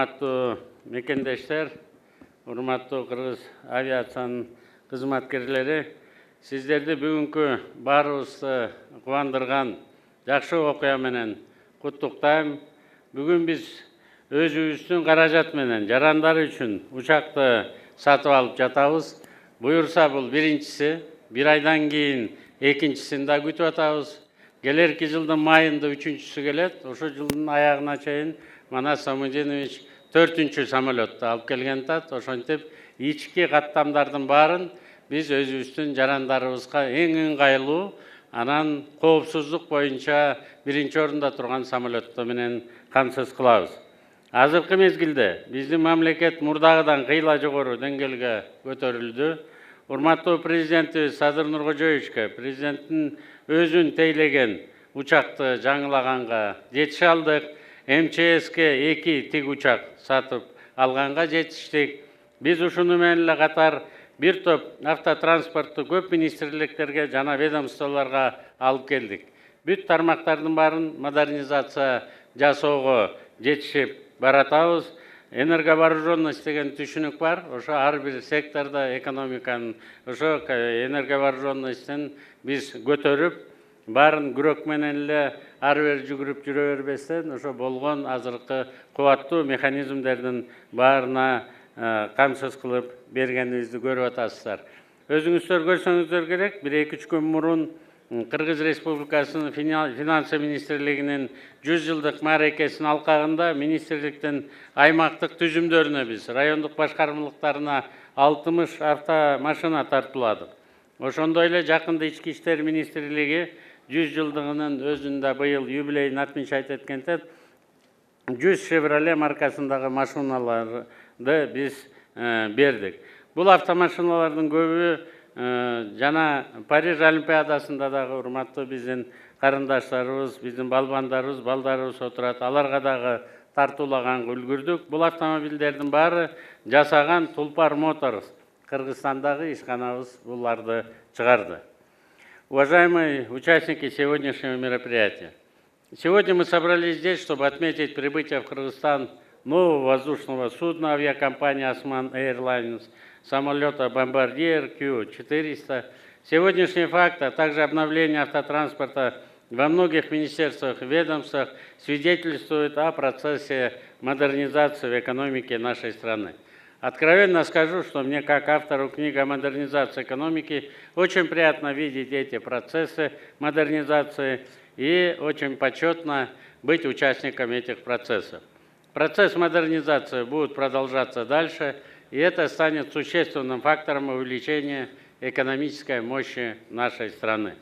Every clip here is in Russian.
урматтуу мекендештер, урматтуу кыргыз авиациянын кызматкерлери, сиздерди бүгүнкү баарыбызды кубандырган жакшы окуя менен куттуктайм. Бүгүн биз өзүбүздүн каражат менен жарандар үчүн учакты сатып алып жатабыз. Буюрса бул биринчиси, бир айдан кийин экинчисин да күтүп атабыз. Келерки жылдын майында үчүнчүсү келет. Ошо жылдын аягына чейин Манас Самудинович 4-чү самолетту алып келген атат. Ошентип ички каттамдардын баарын биз өзүбүздүн жарандарыбызга эң ыңгайлуу, анан коопсуздук боюнча биринчи орунда турган самолетту менен камсыз кылабыз. Азыркы мезгилде биздин мамлекет мурдагыдан кыйла жогору деңгээлге көтөрүлдү. Урматтуу президентибиз Садыр Нуркожоевичке президенттин өзүн тейлеген учакты жаңылаганга жетише алдык. МЧСке 2 тик учак сатып алганга жетиштик. Биз ушуну менен эле катар бир топ автотранспортту көп министрликтерге жана ведомстволорго алып келдик. Бүт тармактардын баарын модернизация жасоого жетишип баратабыз. Энерговооруженность деген түшүнүк бар. Ошо ар бир секторда экономиканын ошо энерговооруженностьтен биз көтөрүп, баарын күрөк менен эле ары бери жүгүрүп жүрө бербестен, ошо болгон азыркы кубаттуу механизмдердин баарына камсыз кылып бергенибизди көрүп атасыздар. Өзүңүздөр көрсөңүздөр керек, 1-2 күн мурун Кыргыз Республикасынын финансы министрлигинин 100 жылдык мааракесинин алкагында министрликтин аймактык түзүмдөрүнө биз райондук башкармалыктарына 60 автомашина тартууладык. Ошондой эле жакында Ички иштер министрлиги 100 жылдыгынын өзүндө быйыл юбилейин отмечать эткенде 100 Chevrolet маркасындагы машиналарды биз бердик. Бул автомашиналардын көбү жана Париж Олимпиадасында дагы урматтуу биздин карындаштарыбыз, биздин балдарыбыз отурат. Аларга дагы тартуулаганга үлгүрдүк. Бул автомобилдердин баары жасаган Тулпар Моторс. Кыргызстандагы ишканабыз буларды чыгарды. Уважаемые участники сегодняшнего мероприятия, сегодня мы собрались здесь, чтобы отметить прибытие в Кыргызстан нового воздушного судна авиакомпании Osman Airlines, самолета «Бомбардир Q-400. Сегодняшний факт, а также обновление автотранспорта во многих министерствах и ведомствах свидетельствует о процессе модернизации в экономике нашей страны. Откровенно скажу, что мне, как автору книги о модернизации экономики, очень приятно видеть эти процессы модернизации и очень почетно быть участником этих процессов. Процесс модернизации будет продолжаться дальше, и это станет существенным фактором увеличения экономической мощи нашей страны.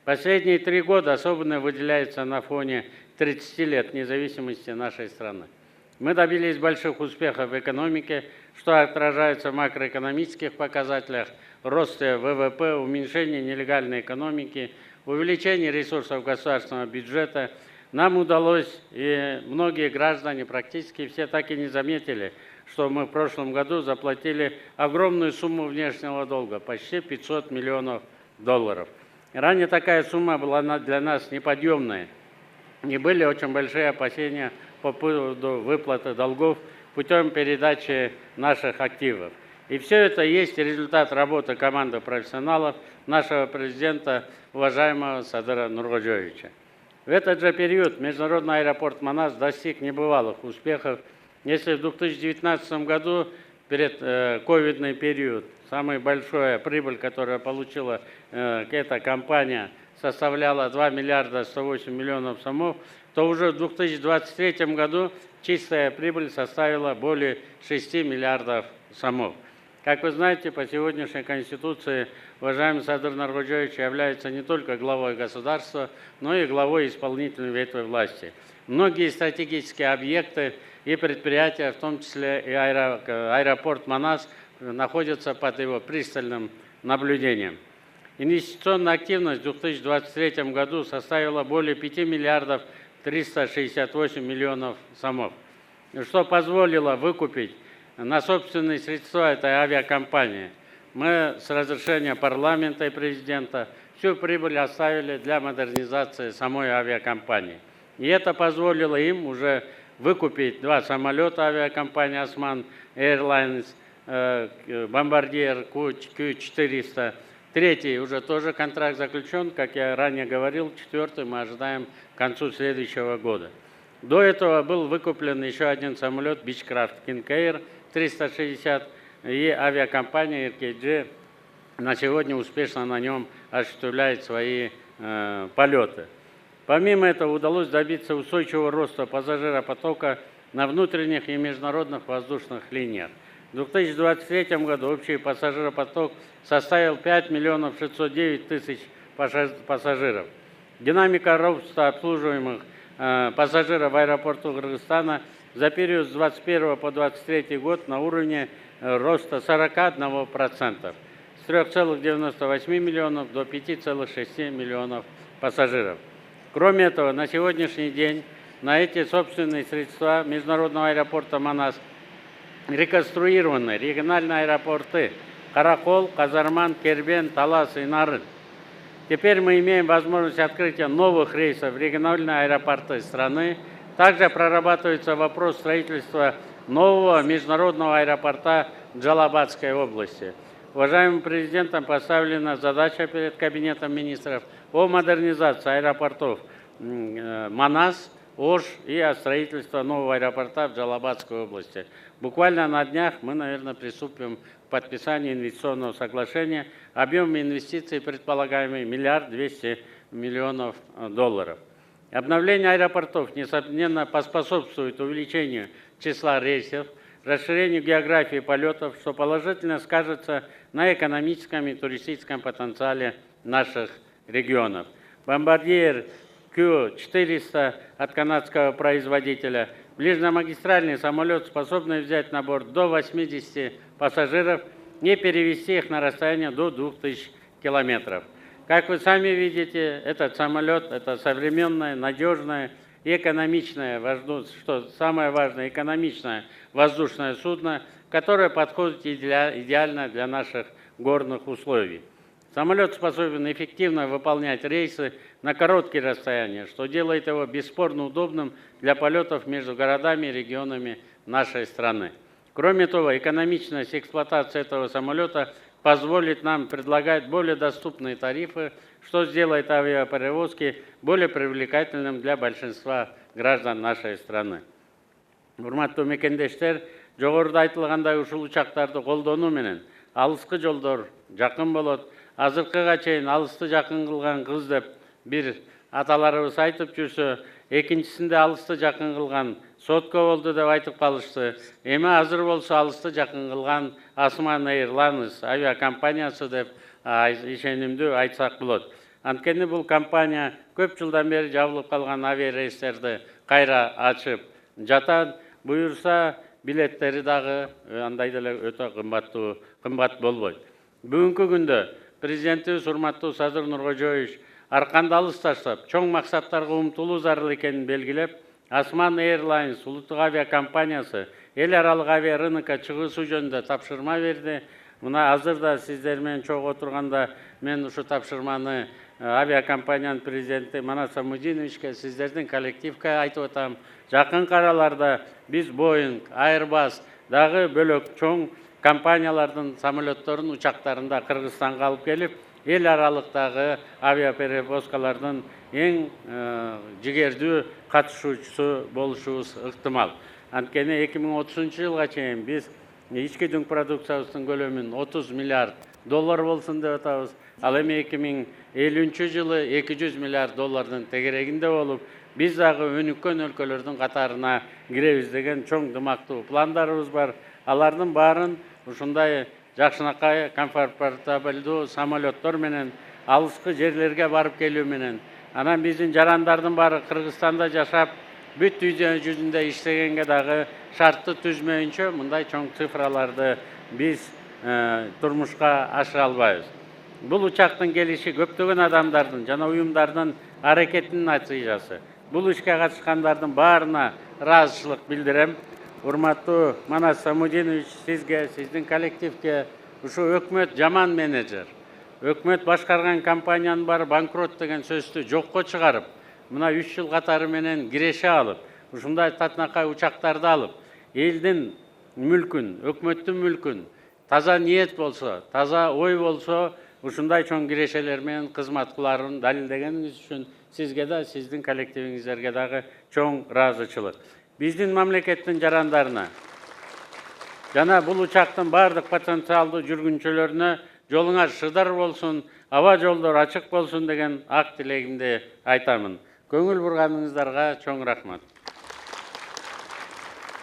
Последние 3 года особенно выделяются на фоне 30 лет независимости нашей страны. Мы добились больших успехов в экономике, что отражается в макроэкономических показателях, росте ВВП, уменьшении нелегальной экономики, увеличении ресурсов государственного бюджета. Нам удалось, и многие граждане, практически все, так и не заметили, что мы в прошлом году заплатили огромную сумму внешнего долга, почти $500 миллионов. Ранее такая сумма была для нас неподъемная, и были очень большие опасения по поводу выплаты долгов путем передачи наших активов. И все это есть результат работы команды профессионалов нашего президента, уважаемого Садыра Нуркожоевича. В этот же период международный аэропорт Манас достиг небывалых успехов. Если в 2019 году, перед ковидный период, самая большая прибыль, которую получила эта компания, составляла 2 миллиарда 108 миллионов сомов, то уже в 2023 году чистая прибыль составила более 6 миллиардов сомов. Как вы знаете, по сегодняшней Конституции уважаемый Садыр Нуркожоевич является не только главой государства, но и главой исполнительной ветви власти. Многие стратегические объекты и предприятия, в том числе и аэропорт Манас, находятся под его пристальным наблюдением. Инвестиционная активность в 2023 году составила более 5 миллиардов 368 миллионов сомов, что позволило выкупить на собственные средства этой авиакомпании. Мы с разрешения парламента и президента всю прибыль оставили для модернизации самой авиакомпании. И это позволило им уже выкупить 2 самолета авиакомпании «Осман Airlines», «Бомбардир Q400». Третий уже тоже контракт заключен, как я ранее говорил, четвертый мы ожидаем к концу следующего года. До этого был выкуплен еще один самолет Beechcraft King Air 360, и авиакомпания RKG на сегодня успешно на нем осуществляет свои полеты. Помимо этого удалось добиться устойчивого роста пассажиропотока на внутренних и международных воздушных линиях. В 2023 году общий пассажиропоток составил 5 609 000 пассажиров. Динамика роста обслуживаемых пассажиров в аэропорту Кыргызстана за период с 2021 по 2023 год на уровне роста 41%, с 3,98 миллионов до 5,6 миллионов пассажиров. Кроме этого, на сегодняшний день на эти собственные средства международного аэропорта Манас реконструированы региональные аэропорты Каракол, Казарман, Кербен, Талас и Нарын. Теперь мы имеем возможность открытия новых рейсов в региональные аэропорты страны. Также прорабатывается вопрос строительства нового международного аэропорта в Джалабадской области. Уважаемым президентом поставлена задача перед Кабинетом министров о модернизации аэропортов Манас, Ош и о строительстве нового аэропорта в Джалабадской области. Буквально на днях мы, наверное, приступим к подписанию инвестиционного соглашения. Объем инвестиций предполагаемый $1 200 миллионов. Обновление аэропортов, несомненно, поспособствует увеличению числа рейсов, расширению географии полетов, что положительно скажется на экономическом и туристическом потенциале наших регионов. Бомбардир Q400 от канадского производителя, ближнемагистральный самолет, способный взять на борт до 80 пассажиров и перевести их на расстояние до 2000 километров. Как вы сами видите, этот самолет – это современное, надежное и экономичное, что самое важное, экономичное воздушное судно, которое подходит идеально для наших горных условий. Самолет способен эффективно выполнять рейсы на короткие расстояния, что делает его бесспорно удобным для полетов между городами и регионами нашей страны. Кроме того, экономичность эксплуатации этого самолета позволит нам предлагать более доступные тарифы, что сделает авиаперевозки более привлекательным для большинства граждан нашей страны. Урматтуу мекендештер, жогоруда айтылгандай ушул учактарды колдонуу менен алыскы жолдор жакын болот. Азыркыга чейин алысты жакын кылган кыз деп бир аталарыбыз айтып жүрсө, экинчисинде алысты жакын кылган сотко болду деп айтып калышты. Эми азыр болсо алысты жакын кылган Osman Airlines авиакомпаниясы деп ишенимдүү айтсак болот. Анткени бул компания көп жылдан бери жабылып калган авиарейстерди кайра ачып жатат. Буюрса билеттери дагы андай деле өтө кымбат болбойт. Бүгүнкү күндө президентибиз урматтуу Садыр Нуркожоевич арканды алыс таштап, чоң максаттарга умтулуу зарыл экенин белгилеп, Osman Airlines улуттук авиакомпаниясы эл аралык авиарынокко чыгуусу жөнүндө тапшырма берди. Мына азыр да сиздер менен чогуу отурганда мен ушу тапшырманы авиакомпаниянын президенти Манас Самудиновичке, сиздердин коллективге айтып атам. Жакын араларда биз Boeing, Airbus дагы бөлөк чоң компаниялардын самолетторун, учактарында Кыргызстанга алып келип, эл аралыктагы авиаперевозкалардын эң жигердүү катышуучусу болушубуз ыктымал. Анткени 2030 жылга чейин биз ички дүң продукциябыздын көлөмүн $30 миллиард болсун деп атабыз. Ал эми 2050 жылы $200 миллиард тегерегинде болуп, биз дагы өнүккөн өлкөлөрдүн катарына киребиз деген чоң дымактуу пландарыбыз бар. Алардын баарын ушундай жакшынакай комфортабылдуу самолеттор менен алыскы жерлерге барып келүү менен, анан биздин жарандардын баары Кыргызстанда жашап, бүт дүйнө жүзүндө иштегенге дагы шартты түзмөйүнчө мындай чоң цифраларды биз турмушка ашыра албайбыз. Бул учактын келиши көптөгөн адамдардын жана уюмдардын аракетинин натыйжасы. Бул ишке катышкандардын баарына ыраазычылык билдирем. Урматтуу Манас Самудинович, сизге, сиздин коллективге ушу өкмөт жаман менеджер, өкмөт башкарган компаниянын баары банкрот деген сөздү жокко чыгарып, мына 3 жыл катары менен киреше алып, ушундай татынакай учактарды алып, элдин мүлкүн, өкмөттүн мүлкүн таза ниет болсо, таза ой болсо, ушундай чоң кирешелер менен кызмат кыларын далилдегениңиз үчүн сизге да, сиздин коллективиңиздерге дагы чоң ыраазычылык. Биздин мамлекеттин жарандарына жана бул учактын бардык потенциалдуу жүргүнчүлөрүнө жолуңар шыдар болсун, аба жолдор ачык болсун деген ак тилегимди айтамын. Көңүл бурганыңыздарга чоң рахмат.